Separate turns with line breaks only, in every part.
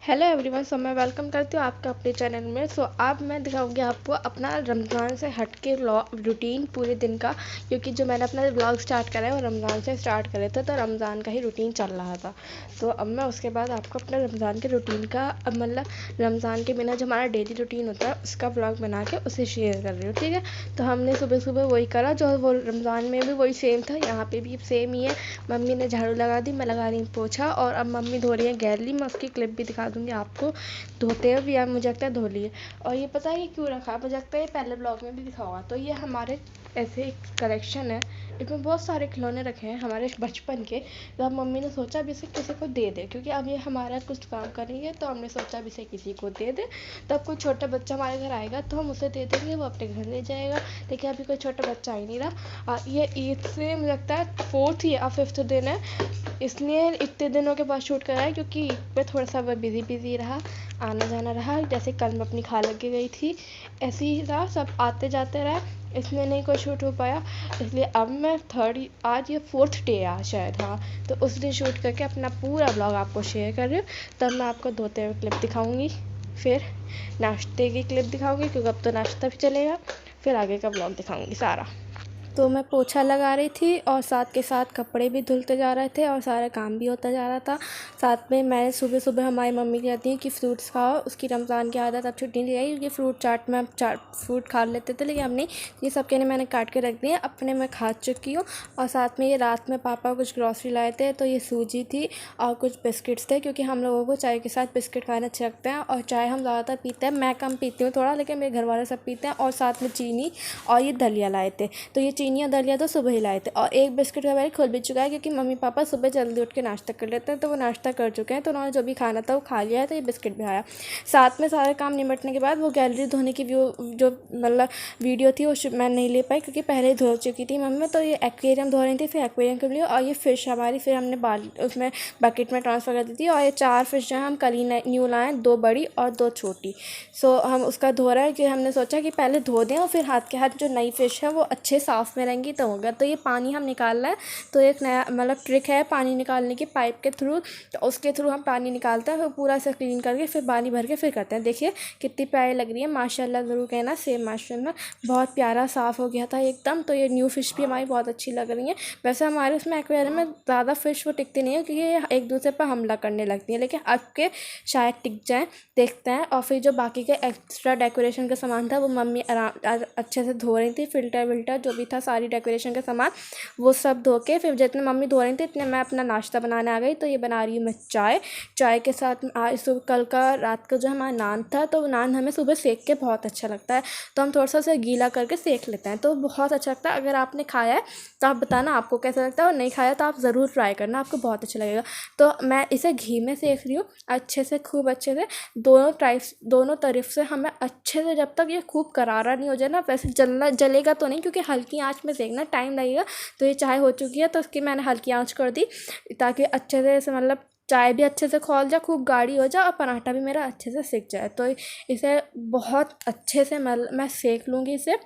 Hello everyone. सो मैं welcome करती हूँ आपका अपने चैनल में। सो अब मैं दिखाऊंगी आपको अपना रमज़ान से हट के रूटीन पूरे दिन का, क्योंकि जो मैंने अपना व्लॉग स्टार्ट करा है वो रमज़ान से स्टार्ट करे थे, तो रमज़ान का ही रूटीन चल रहा था। तो अब मैं उसके बाद आपको अपना रमज़ान के रूटीन का मतलब रमज़ान के बिना जो हमारा डेली रूटीन होता है उसका व्लॉग बना के उसे शेयर कर रही हूँ, ठीक है। तो हमने सुबह सुबह वही करा जो वो रमज़ान में भी वही सेम था, यहाँ पे भी सेम ही है। मम्मी ने झाड़ू लगा दी, मैं लगा रही हूँ पोछा, और अब मम्मी धो रही है गैलरी। मैं उसकी क्लिप भी दिखा दूँगी आपको धोते हुए, या मुझे लगता है धो लिए। और ये पता है ये क्यों रखा, मुझे लगता है ये पहले ब्लॉग में भी दिखा होगा। तो ये हमारे ऐसे एक कलेक्शन है, इसमें बहुत सारे खिलौने रखे हैं हमारे बचपन के। तो अब मम्मी ने सोचा अब इसे किसी को दे दे, क्योंकि अब ये हमारा कुछ काम करेंगे, तो हमने सोचा अब इसे किसी को दे दे। तो अब कोई छोटा बच्चा हमारे घर आएगा तो हम उसे दे देंगे, वो अपने घर ले जाएगा। लेकिन अभी कोई छोटा बच्चा आ ही नहीं रहा। ये ईद से मुझे लगता है 4th या 5th दिन है, इसलिए इतने दिनों के बाद शूट करा है, क्योंकि ईद पे थोड़ा सा बिजी रहा, आना जाना रहा। जैसे कल मैं अपनी खाला के गई थी, ऐसे ही रहा, सब आते जाते रहे, इसलिए नहीं कोई शूट हो पाया। इसलिए अब मैं आज ये 4th डे है शायद, हाँ। तो उस दिन शूट करके अपना पूरा ब्लॉग आपको शेयर कर रही हूँ। तब मैं आपको धोते हुए क्लिप दिखाऊंगी, फिर नाश्ते की क्लिप दिखाऊंगी, क्योंकि अब तो नाश्ता भी चलेगा, फिर आगे का ब्लॉग दिखाऊंगी सारा। तो मैं पोछा लगा रही थी और साथ के साथ कपड़े भी धुलते जा रहे थे और सारा काम भी होता जा रहा था। साथ में मैंने सुबह सुबह, हमारी मम्मी कहती है कि फ्रूट्स खाओ, उसकी रमज़ान की आदत अब छुट्टी नहीं आई, क्योंकि फ्रूट चाट में फ्रूट खा लेते थे, लेकिन अब नहीं। ये सब कहने मैंने काट के रख दिए, अपने मैं खा चुकी हूँ। और साथ में ये रात में पापा कुछ ग्रॉसरी लाए थे, तो ये सूजी थी और कुछ बिस्किट्स थे, क्योंकि हम लोगों को चाय के साथ बिस्किट खाने अच्छे लगते हैं। और चाय हम ज़्यादातर पीते हैं, मैं कम पीती हूँ थोड़ा, लेकिन मेरे घर वाले सब पीते हैं। और साथ में चीनी और ये दलिया लाए थे, तो ये चीनी और दलिया तो सुबह ही लाए थे। और एक बिस्किट का पैकेट खुल भी चुका है, क्योंकि मम्मी पापा सुबह जल्दी उठ के नाश्ता कर लेते हैं, तो वो नाश्ता कर चुके हैं, तो उन्होंने जो भी खाना था वो खा लिया है, तो ये बिस्किट भी आया। साथ में सारे काम निपटने के बाद वो गैलरी धोने की जो मतलब वीडियो थी वो मैं नहीं ले पाई, क्योंकि पहले ही धो चुकी थी मम्मी। तो ये एक्वेरियम धो रही थी, फिर एक्वेरियम के लिए, और ये फ़िश हमारी फिर हमने उसमें बकेट में ट्रांसफ़र कर दी थी। और ये 4 फ़िश जो है हम कल ही न्यू लाए, 2 बड़ी और 2 छोटी। सो हम उसका धो रहे हैं, कि हमने सोचा कि पहले धो दें और फिर हाथ के हाथ जो नई फ़िश है वो अच्छे साफ़ में रहेंगी तो होगा। तो ये पानी हम निकाल रहे हैं, तो एक नया मतलब ट्रिक है पानी निकालने की, पाइप के थ्रू। तो उसके थ्रू हम पानी निकालते हैं, फिर पूरा से क्लीन करके फिर पानी भर के फिर करते हैं। देखिए कितनी प्यारी लग रही है, माशाल्लाह ज़रूर कहना, सेम माशाल्लाह, बहुत प्यारा साफ़ हो गया था एकदम। तो ये न्यू फ़िश भी हमारी बहुत अच्छी लग रही है। वैसे हमारे उसमें एक्वेरियम में ज़्यादा फ़िश वो टिकती नहीं है, क्योंकि ये एक दूसरे पर हमला करने लगती हैं, लेकिन अब के शायद टिक जाएँ, देखते हैं। और फिर जो बाकी के एक्स्ट्रा डेकोरेशन का सामान था वो मम्मी अच्छे से धो रही थी, फ़िल्टर विल्टर जो भी था, सारी डेकोरेशन का सामान वो सब धो के, फिर जितने मम्मी धो रही थी इतने मैं अपना नाश्ता बनाने आ गई। तो ये बना रही हूँ मैं चाय के साथ। आज सुबह कल का रात का जो हमारा नान था, तो नान हमें सुबह सेक के बहुत अच्छा लगता है, तो हम थोड़ा सा उसे गीला करके सेक लेते हैं, तो बहुत अच्छा लगता है। अगर आपने खाया है तो आप बताना आपको कैसा लगता है, और नहीं खाया तो आप ज़रूर ट्राई करना, आपको बहुत अच्छा लगेगा। तो मैं इसे घी में सेक रही हूँ अच्छे से, खूब अच्छे से, दोनों तरफ से हमें अच्छे से, जब तक ये खूब करारा नहीं हो जाए ना। वैसे जलेगा तो नहीं, क्योंकि हल्की आंच में सेकना, टाइम लगेगा। तो ये चाय हो चुकी है, तो उसकी मैंने हल्की आंच कर दी, ताकि अच्छे से मतलब चाय भी अच्छे से खौल जाए, खूब गाढ़ी हो जाए, और पराठा भी मेरा अच्छे से सिक जाए। तो इसे बहुत अच्छे से मैं सेक लूँगी इसे,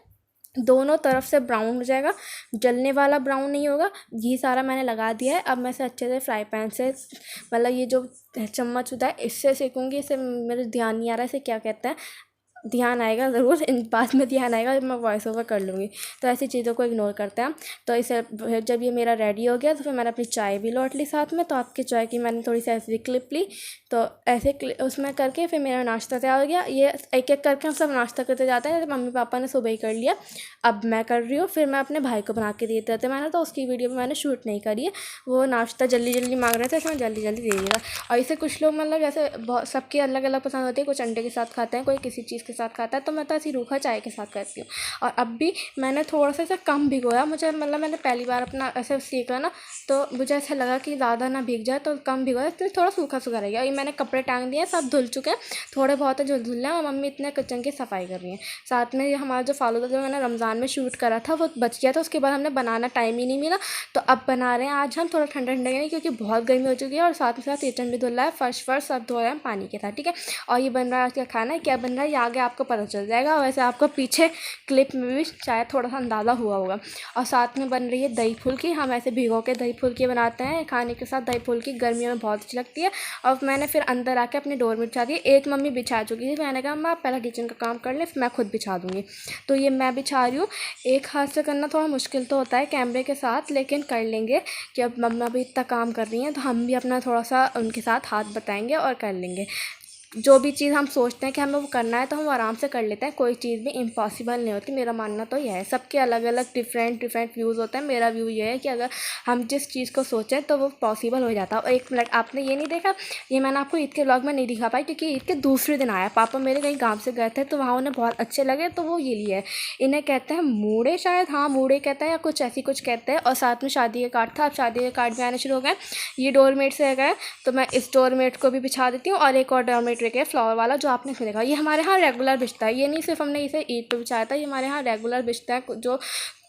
दोनों तरफ से ब्राउन हो जाएगा, जलने वाला ब्राउन नहीं होगा। घी सारा मैंने लगा दिया है। अब मैं इसे अच्छे से फ्राई पैन से, मतलब ये जो चम्मच होता है इससे सेकूँगी। इसे मेरे ध्यान नहीं आ रहा इसे क्या कहते हैं, ध्यान आएगा ज़रूर, इन बाद में ध्यान आएगा जब मैं वॉइस ओवर कर लूँगी। तो ऐसी चीज़ों को इग्नोर करते हैं। तो इसे जब ये मेरा रेडी हो गया, तो फिर मैंने अपनी चाय भी लौट ली साथ में। तो आपकी चाय की मैंने थोड़ी सी ऐसी क्लिप ली, तो ऐसे उसमें करके फिर मेरा नाश्ता तैयार हो गया। ये एक एक करके हम सब नाश्ता करते जाते हैं, मम्मी पापा ने सुबह ही कर लिया, अब मैं कर रही हूँ। फिर मैं अपने भाई को बना के दे देते मैंने, तो उसकी वीडियो में मैंने शूट नहीं करी है, वो नाश्ता जल्दी जल्दी मांग रहे थे, इसमें जल्दी जल्दी दे दिएगा। और इसे कुछ लोग मतलब जैसे बहुत सबकी अलग अलग पसंद होती है, कुछ अंडे के साथ खाते हैं, कोई किसी चीज़ के साथ खाता है, तो मैं तो ऐसी रूखा चाय के साथ करती हूँ। और अब भी मैंने थोड़ा सा इसे कम भिगोया, मुझे मतलब मैंने पहली बार अपना ऐसे सीखा ना, तो मुझे ऐसा लगा कि ज़्यादा ना भीग जाए, तो कम भिगोया, तो थोड़ा सूखा सूखा रह गया। ये मैंने कपड़े टांग दिए, सब धुल चुके हैं, थोड़े बहुत है जो धुल रहे हैं, और मम्मी इतने किचन की सफाई कर रही हैं। साथ में ये हमारा जो फालूदा जो मैंने रमज़ान में शूट करा था वो बच गया था, उसके बाद हमने बनाना टाइम ही नहीं मिला, तो अब बना रहे हैं आज हम थोड़ा ठंडा ठंडा नहीं, क्योंकि बहुत गर्मी हो चुकी है। और साथ किचन भी धुल रहा है, फर्श सब धो रहे हैं पानी के साथ, ठीक है। और ये बन रहा है आज का खाना, क्या बन रहा है ये आगे आपको पता चल जाएगा। वैसे आपको पीछे क्लिप में भी शायद थोड़ा सा अंदाज़ा हुआ होगा। और साथ में बन रही है दही फुल्की। हम ऐसे भिगो के दही फुल्की बनाते हैं, खाने के साथ दही फुल्की गर्मियों में बहुत अच्छी लगती है। और मैंने फिर अंदर आके अपनी डोरमेट बिछा दी। एक मम्मी बिछा चुकी थी, मैंने कहा मैं पहले किचन का काम कर ले, फिर मैं खुद बिछा दूँगी। तो ये मैं बिछा रही हूँ। एक हाथ से करना थोड़ा मुश्किल तो होता है कैमरे के साथ, लेकिन कर लेंगे कि अब मम्मा भी इतना काम कर रही हैं तो हम भी अपना थोड़ा सा उनके साथ हाथ बटाएंगे और कर लेंगे। जो भी चीज़ हम सोचते हैं कि हमें वो करना है तो हम आराम से कर लेते हैं। कोई चीज़ भी इम्पॉसिबल नहीं होती, मेरा मानना तो यह है। सबके अलग अलग डिफरेंट व्यूज़ होते हैं। मेरा व्यू ये है कि अगर हम जिस चीज़ को सोचें तो वो पॉसिबल हो जाता है। और एक मिनट, आपने ये नहीं देखा, ये मैंने आपको ईद के व्लॉग में नहीं दिखा पाई क्योंकि ईद के दूसरे दिन आया। पापा मेरे कहीं गाँव से गए थे तो वहाँ उन्हें बहुत अच्छे लगे तो वो ये लिए है। इन्हें कहते हैं मूड़े, शायद, हाँ मूड़े कहते हैं या कुछ ऐसी कुछ कहते हैं। और साथ में शादी के कार्ड था, अब शादी के कार्ड भी आने शुरू हो गए। ये डोरमेट से गए तो मैं इस डोरमेट को भी बिछा देती हूँ। और एक और डोरमेट रखे फ्लावर वाला जो आपने इसमें देखा, ये हमारे यहाँ रेगुलर बिछता है। ये नहीं सिर्फ हमने इसे ईद पे बिछाया था, ये हमारे यहाँ रेगुलर बिछता है। जो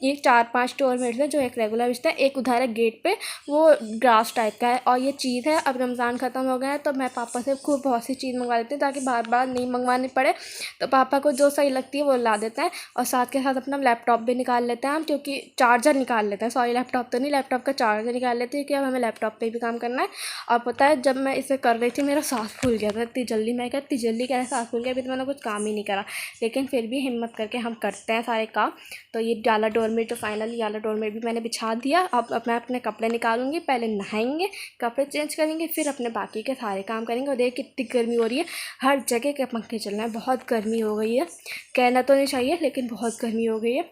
ये 4-5 डोरमेट्स है जो एक रेगुलर बिछता है। एक उधर है गेट पे, वो ग्रास टाइप का है। और ये चीज़ है, अब रमज़ान ख़त्म हो गया है तो मैं पापा से खूब बहुत सी चीज़ मंगवा देती हूँ ताकि बार बार नहीं मंगवानी पड़े। तो पापा को जो सही लगती है वो ला देते हैं। और साथ के साथ अपना लैपटॉप भी निकाल लेते हैं हम, क्योंकि चार्जर निकाल लेते हैं, सॉरी लैपटॉप तो नहीं, लैपटॉप का चार्जर निकाल लेते हैं कि अब हमें लैपटॉप पे भी काम करना है। और पता है जब मैं इसे कर रही थी मेरा सांस फूल गया था इतनी जल्दी। मैं क्या इतनी जल्दी कैसे सांस फूल गया, अभी तो मैंने कुछ काम ही नहीं करा, लेकिन फिर भी हिम्मत करके हम करते हैं सारे काम। तो ये डाला डोरमेट तो फाइनली वाला डोरमेट भी मैंने बिछा दिया। अब मैं अपने कपड़े निकालूंगी, पहले नहाएंगे, कपड़े चेंज करेंगे, फिर अपने बाकी के सारे काम करेंगे। और देख कितनी गर्मी हो रही है, हर जगह के पंखे चल रहे हैं, बहुत गर्मी हो गई है। कहना तो नहीं चाहिए लेकिन बहुत गर्मी हो गई है।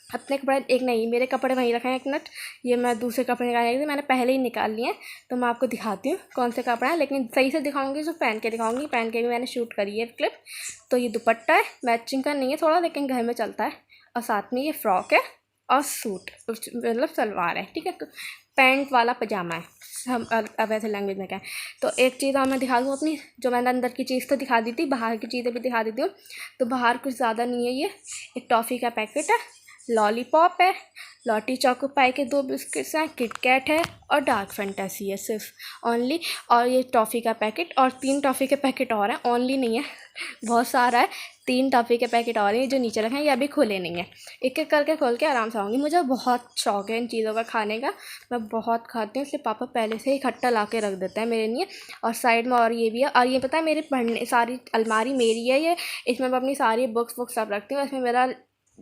अपने कपड़े एक नहीं, मेरे कपड़े वहीं रखे हैं, एक मिनट, ये मैं दूसरे कपड़े निकालने के लिए मैंने पहले ही निकाल लिए हैं। तो मैं आपको दिखाती हूँ कौन से कपड़े हैं, लेकिन सही से दिखाऊंगी जो पहन के दिखाऊंगी। पहन के भी मैंने शूट करी है क्लिप। तो ये दुपट्टा है, मैचिंग का नहीं है थोड़ा, लेकिन घर में चलता है। और साथ में ये फ्रॉक है और सूट मतलब सलवार है, ठीक है। पैंट वाला पजामा है, हम अब ऐसे लैंग्वेज में क्या है। तो एक चीज़ और मैं दिखा दूँ अपनी, जो मैंने अंदर की चीज़ तो दिखा दी थी, बाहर की चीज़ें भी दिखा देती हूँ। तो बाहर कुछ ज़्यादा नहीं है, ये एक टॉफ़ी का पैकेट है, लॉलीपॉप है, लॉटी चोको पाई के 2 बिस्किट्स हैं, किटकैट है और डार्क फैंटेसी है सिर्फ ओनली। और ये टॉफ़ी का पैकेट और 3 टॉफ़ी के पैकेट और हैं, ओनली नहीं है बहुत सारा है। 3 टॉफ़ी के पैकेट और हैं जो नीचे रखे हैं, ये अभी खुले नहीं हैं। एक एक करके खोल के आराम से आऊँगी। मुझे बहुत शौक है इन चीज़ों का खाने का, मैं बहुत खाती हूँ, इसलिए पापा पहले से ही इकट्ठा ला के रख देते हैं मेरे लिए। और साइड में और ये भी है। और ये पता है मेरे पढ़ने सारी अलमारी मेरी है ये, इसमें मैं अपनी सारी बुक्स सब रखती हूँ। इसमें मेरा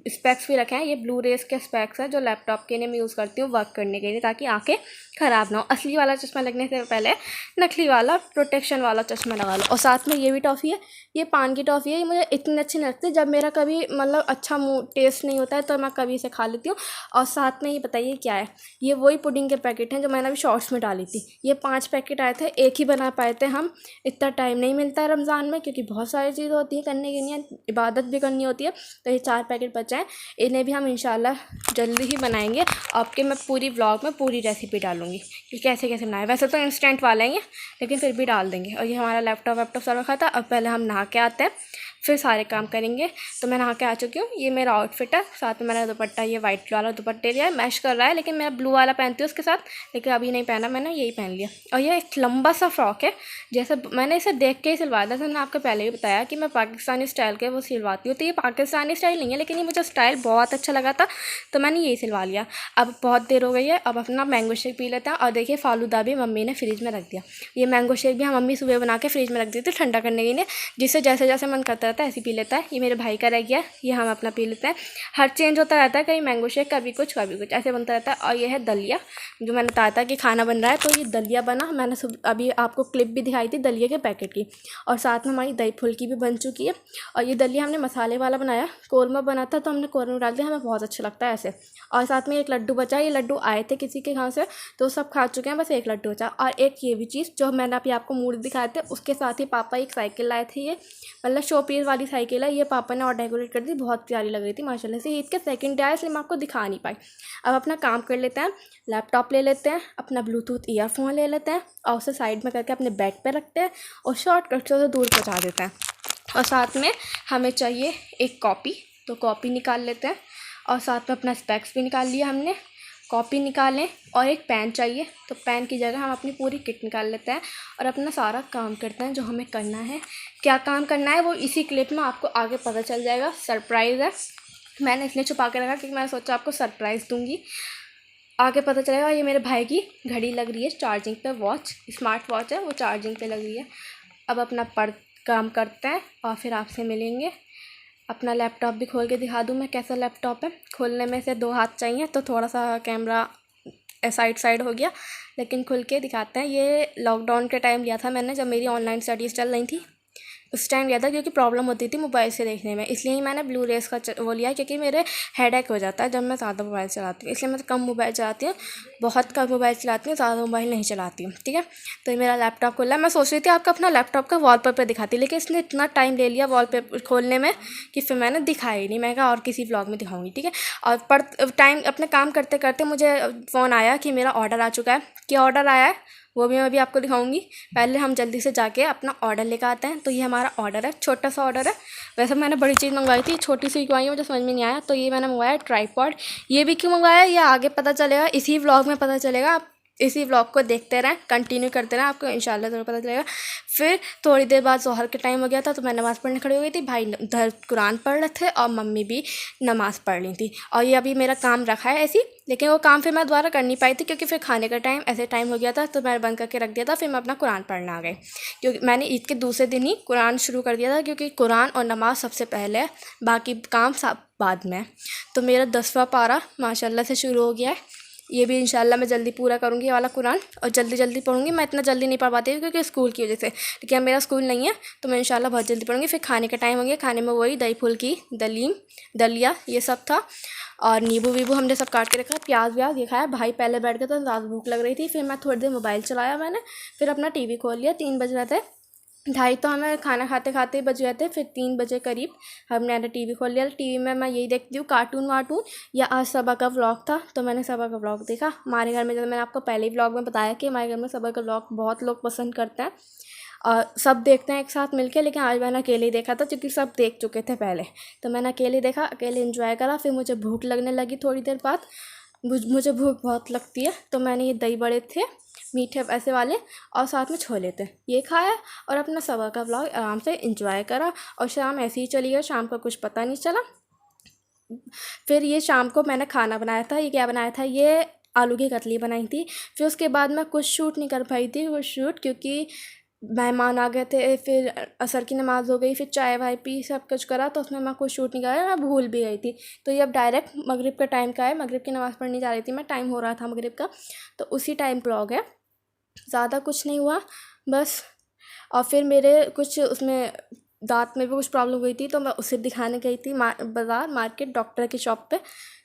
स्पेक्स भी रखे हैं, ये ब्लू रेस के स्पेक्स हैं जो लैपटॉप के लिए मैं यूज़ करती हूँ वर्क करने के लिए, ताकि आंखें ख़राब ना हो। असली वाला चश्मा लगने से पहले नकली वाला प्रोटेक्शन वाला चश्मा लगा लो। और साथ में ये भी टॉफ़ी है, ये पान की टॉफ़ी है। ये मुझे इतनी अच्छी नहीं लगती, जब मेरा कभी मतलब अच्छा टेस्ट नहीं होता है तो मैं कभी इसे खा लेती हूँ। और साथ में ये बताइए क्या है, ये वही पुडिंग के पैकेट हैं जो मैंने अभी शॉर्ट्स में डाली थी। ये 5 पैकेट आए थे, एक ही बना पाए थे हम, इतना टाइम नहीं मिलता है रमज़ान में क्योंकि बहुत सारी चीज़ें होती हैं करने के लिए, इबादत भी करनी होती है। तो ये 4 पैकेट बचे हैं, इन्हें भी हम इंशाल्लाह जल्दी ही बनाएंगे। आपके मैं पूरी व्लॉग में पूरी रेसिपी डालूंगी कि कैसे कैसे बनाए। वैसे तो इंस्टेंट वाले हैं लेकिन फिर भी डाल देंगे। और ये हमारा लैपटॉप सब रखा था। अब पहले हम नहा के आते हैं, फिर सारे काम करेंगे। तो मैं नहा के आ चुकी हूँ, ये मेरा आउटफिट है। साथ में मैंने दुपट्टा, ये वाइट वाला दुपट्टे लिया है, मैच कर रहा है, लेकिन मैं ब्लू वाला पहनती हूँ उसके साथ, लेकिन अभी नहीं पहना, मैंने यही पहन लिया। और ये एक लंबा सा फ्रॉक है, जैसे मैंने इसे देख के ही सिलवाया था। मैंने आपको पहले ही बताया कि मैं पाकिस्तानी स्टाइल के वो सिलवाती हूँ। तो ये पाकिस्तानी स्टाइल नहीं है, लेकिन ये मुझे स्टाइल बहुत अच्छा लगा था तो मैंने यही सिलवा लिया। अब बहुत देर हो गई है, अब अपना मैंगो शेक पी लेते हैं। और देखिए फालूदा भी मम्मी ने फ्रिज में रख दिया। ये मैंगो शेक भी हम मम्मी सुबह बना के फ्रिज में रख दी थी ठंडा करने के लिए, जिससे जैसे जैसे मन करता रहता है ऐसे पी लेता है। ये मेरे भाई का रह गया, ये हम अपना पी लेते हैं। हर चेंज होता रहता है, कहीं मैंगो शेक, कभी कुछ ऐसे बनता रहता है। और ये है दलिया, जो मैंने बताया था कि खाना बन रहा है, तो ये दलिया बना। मैंने अभी आपको क्लिप भी दिखाई थी दलिया के पैकेट की। और साथ में हमारी दही फुल्की भी बन चुकी है। और ये दलिया हमने मसाले वाला बनाया, कौरमा बना था तो हमने कौरमा डाल दिया, हमें बहुत अच्छा लगता है ऐसे। और साथ में एक लड्डू बचा, ये लड्डू आए थे किसी के यहाँ से तो सब खा चुके हैं, बस एक लड्डू बचा। और एक ये भी चीज़ जो मैंने अभी आपको मूड दिखाए थे, उसके साथ ही पापा एक साइकिल लाए थे। ये मतलब शो पीस वाली साइकिल है, ये पापा ने और डेकोरेट कर दी, बहुत प्यारी लग रही थी माशाल्लाह से। ईद के सेकंड डे आया इसलिए मैं आपको दिखा नहीं पाई। अब अपना काम कर लेते हैं, लैपटॉप ले लेते हैं, अपना ब्लूटूथ ईयरफोन ले लेते हैं और उसे साइड में करके अपने बेड पे रखते हैं और शॉर्टकट से उसे दूर पहुँचा देते हैं। और साथ में हमें चाहिए एक कॉपी, तो कॉपी निकाल लेते हैं। और साथ में अपना स्पेक्स भी निकाल लिया हमने। कॉपी निकालें और एक पेन चाहिए। तो पेन की जगह हम अपनी पूरी किट निकाल लेते हैं और अपना सारा काम करते हैं जो हमें करना है। क्या काम करना है वो इसी क्लिप में आपको आगे पता चल जाएगा। सरप्राइज़ है, मैंने इसलिए छुपा के रखा क्योंकि मैंने सोचा आपको सरप्राइज़ दूंगी, आगे पता चलेगा। ये मेरे भाई की घड़ी लग रही है चार्जिंग पे, वॉच, स्मार्ट वॉच है, वो चार्जिंग पे लग रही है। अब अपना काम करते हैं और फिर आपसे मिलेंगे। अपना लैपटॉप भी खोल के दिखा दूँ मैं कैसा लैपटॉप है। खोलने में से 2 हाथ चाहिए तो थोड़ा सा कैमरा साइड हो गया, लेकिन खुल के दिखाते हैं। ये लॉकडाउन के टाइम लिया था मैंने, जब मेरी ऑनलाइन स्टडीज़ चल रही थी उस टाइम लिया था, क्योंकि प्रॉब्लम होती थी मोबाइल से देखने में। इसलिए ही मैंने ब्लू रेस का वो लिया, क्योंकि मेरे हेडेक हो जाता है जब मैं ज़्यादा मोबाइल चलाती हूँ। इसलिए मैं कम मोबाइल चलाती हूँ, बहुत कम मोबाइल चलाती हूँ, ज़्यादा मोबाइल नहीं चलाती हूँ। ठीक है, तो ये मेरा लैपटॉप खोला है। मैं सोच रही थी आपको अपना लैपटॉप का वॉलपेपर दिखाती, लेकिन इसने इतना टाइम ले लिया वॉलपेपर खोलने में कि फिर मैंने दिखाया ही नहीं। मैं कहा और किसी व्लॉग में दिखाऊंगी। ठीक है, और टाइम अपने काम करते करते मुझे फ़ोन आया कि मेरा ऑर्डर आ चुका है। क्या ऑर्डर आया है वो भी मैं अभी आपको दिखाऊंगी। पहले हम जल्दी से जाके अपना ऑर्डर लेकर आते हैं। तो ये हमारा ऑर्डर है, छोटा सा ऑर्डर है। वैसे मैंने बड़ी चीज़ मंगवाई थी, छोटी सी मंगवाई है, मुझे समझ में नहीं आया। तो ये मैंने मंगवाया ट्राइपॉड। ये भी क्यों मंगवाया ये आगे पता चलेगा, इसी व्लॉग में पता चलेगा। आप इसी व्लॉग को देखते रहें, कंटिन्यू करते रहें, आपको इंशाल्लाह ज़रूर पता चलेगा। फिर थोड़ी देर बाद ज़ोहर के टाइम हो गया था तो मैं नमाज़ पढ़ने खड़ी हो गई थी। भाई उधर कुरान पढ़ रहे थे और मम्मी भी नमाज़ पढ़ ली थी। और ये अभी मेरा काम रखा है ऐसी, लेकिन वो काम फिर मैं दोबारा कर नहीं पाई थी, क्योंकि फिर खाने का टाइम हो गया था तो मैंने बंद करके रख दिया था। फिर मैं अपना कुरान पढ़ने आ गई, क्योंकि मैंने ईद के दूसरे दिन ही कुरान शुरू कर दिया था, क्योंकि कुरान और नमाज़ सबसे पहले है, बाकी काम सब बाद में। तो मेरा 10वां पारा माशाल्लाह से शुरू हो गया है। ये भी इंशाल्लाह मैं जल्दी पूरा करूँगी ये वाला कुरान, और जल्दी जल्दी पढ़ूँगी। मैं इतना जल्दी नहीं पढ़ पाती हूँ क्योंकि स्कूल की वजह से, लेकिन अब मेरा स्कूल नहीं है तो मैं इंशाल्लाह बहुत जल्दी पढ़ूँगी। फिर खाने का टाइम हो गया, खाने में वही दही फुल्की, दलिया ये सब था, और नींबू वीबू हमने सब काट के रखा, प्याज व्याज ये खाया। भाई पहले बैठ गया तो ज़्यादा भूख लग रही थी, फिर मैं थोड़ी देर मोबाइल चलाया मैंने, फिर अपना टीवी खोल लिया। 3 बज रहे थे, 2:30 तो हमें खाना खाते खाते बज गए थे। फिर 3 बजे करीब हमने टीवी खोल लिया। टीवी में मैं यही देखती हूँ कार्टून वार्टून, या आज सबा का व्लॉग था तो मैंने सबा का व्लॉग देखा। हमारे घर में, जैसे मैंने आपको पहले ही व्लॉग में बताया कि हमारे घर में सबा का व्लॉग बहुत लोग पसंद करते हैं और सब देखते हैं एक साथ मिलके। लेकिन आज मैंने अकेले ही देखा था क्योंकि सब देख चुके थे पहले, तो मैंने अकेले देखा, अकेले एंजॉय करा। फिर मुझे भूख लगने लगी थोड़ी देर बाद, मुझे भूख बहुत लगती है, तो मैंने ये दही बड़े थे मीठे ऐसे वाले और साथ में छोले थे, ये खाया और अपना सबा का व्लॉग आराम से एंजॉय करा। और शाम ऐसे ही चली गई, शाम का कुछ पता नहीं चला। फिर ये शाम को मैंने खाना बनाया था। ये क्या बनाया था, ये आलू की कतली बनाई थी। फिर उसके बाद मैं कुछ शूट नहीं कर पाई थी वो शूट, क्योंकि मेहमान आ गए थे। फिर असर की नमाज़ हो गई, फिर चाय वाय पी, सब कुछ करा, तो उसमें मैं कुछ शूट नहीं करा, मैं भूल भी गई थी। तो ये अब डायरेक्ट मगरिब का टाइम का है, मगरिब की नमाज़ पढ़ने जा रही थी मैं, टाइम हो रहा था मगरिब का, तो उसी टाइम व्लॉग है। ज़्यादा कुछ नहीं हुआ बस। और फिर मेरे कुछ उसमें दांत में भी कुछ प्रॉब्लम हुई थी, तो मैं उसे दिखाने गई थी बाज़ार मार्केट डॉक्टर की शॉप पे,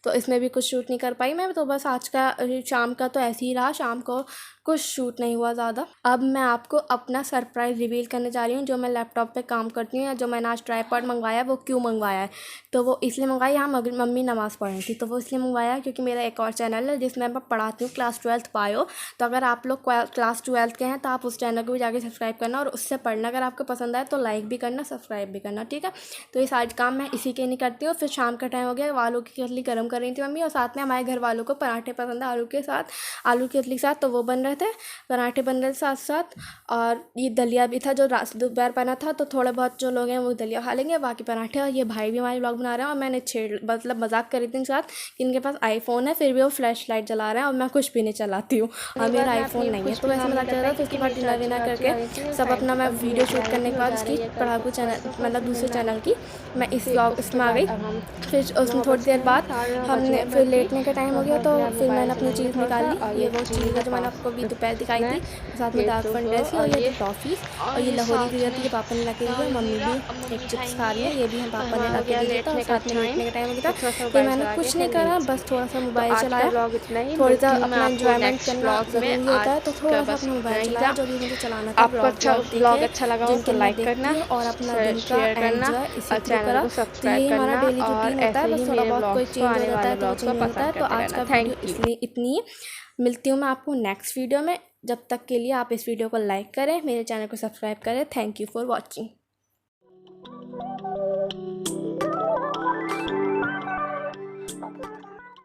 तो इसमें भी कुछ शूट नहीं कर पाई मैं। तो बस आज का शाम का तो ऐसे ही रहा, शाम को कुछ शूट नहीं हुआ ज़्यादा। अब मैं आपको अपना सरप्राइज़ रिवील करने जा रही हूँ, जो मैं लैपटॉप पे काम करती हूँ, या जो मैंने आज ट्राइपॉड मंगवाया वो क्यों मंगवाया है। तो वो इसलिए मंगवाया, यहाँ मम्मी नमाज़ पढ़ रही थी तो वो इसलिए मंगवाया क्योंकि मेरा एक और चैनल है जिसमें मैं पढ़ाती हूँ क्लास 12th बायो। तो अगर आप लोग क्लास 12th के हैं तो आप उस चैनल को भी जाके सब्सक्राइब करना और उससे पढ़ना। अगर आपको पसंद आए तो लाइक भी करना, सब्सक्राइब भी करना, ठीक है। तो ये सारे काम मैं इसी के नहीं करती हूँ। फिर शाम का टाइम हो गया, आलू की कतली गर्म कर रही थी मम्मी, और साथ में हमारे घर वालों को पराठे पसंद है आलू के साथ, आलू की कतली के साथ, तो वो बन रहे थे, पराठे बन रहे थे साथ साथ। और ये दलिया भी था जो दोपहर बना था, तो थोड़े बहुत जो लोग हैं वो दलिया खा लेंगे, बाकी पराठे। और ये भाई भी हमारे व्लॉग बना रहे हैं, और मैंने मतलब मजाक करी थी इनके साथ कि इनके पास आईफोन है फिर भी वो फ्लैश लाइट जला रहे हैं और मैं कुछ भी नहीं चलाती हूँ और मेरा आईफोन नहीं है। तो वैसे मजाक चल रहा था। फिर उसके बाद डिनर विनर करके सब अपना, मैं वीडियो शूट करने के बाद उसकी पढ़ाकू चैनल मतलब दूसरे चैनल की मैं इसमें आ गई। फिर उसमें थोड़ी देर बाद हमने फिर लेटने का टाइम हो गया, तो फिर मैंने अपनी चीज़ निकाली। ये वो चीज़ है जो मैंने आपको भी दोपहर दिखाई थी, साथ में डार्क फंडेस और ये टॉफ़ी और ये लाहौरी दी जाती है, पापा ने ला के दी। मम्मी भी एक चिप्स खा रही है, ये भी हम पापा ने ला के दिया था। और साथ में लेटने का टाइम हो गया था, तो मैंने कुछ नहीं करा, बस थोड़ा सा मोबाइल चलाया। थोड़ा सा अपना एंजॉयमेंट करना ज़रूरी होता है, तो थोड़ा सा अपना मोबाइल चलाया जो भी मुझे चलाना था।
आपको अच्छा ब्लॉग अच्छा लगा हो तो लाइक करना
और अपना दिन का
शेयर करना
एंजॉय इसी तरह करा। तो ये हमारा डेली रूटीन होता है, बस थोड़ा बहुत कोई चेंज हो जाता है तो चेंज होता है। तो आज का वीडियो इसलिए इतनी ही। मिलती हूँ मैं आपको नेक्स्ट वीडियो में। जब तक के लिए आप इस वीडियो को लाइक करें, मेरे चैनल को सब्सक्राइब करें। Thank you for watching.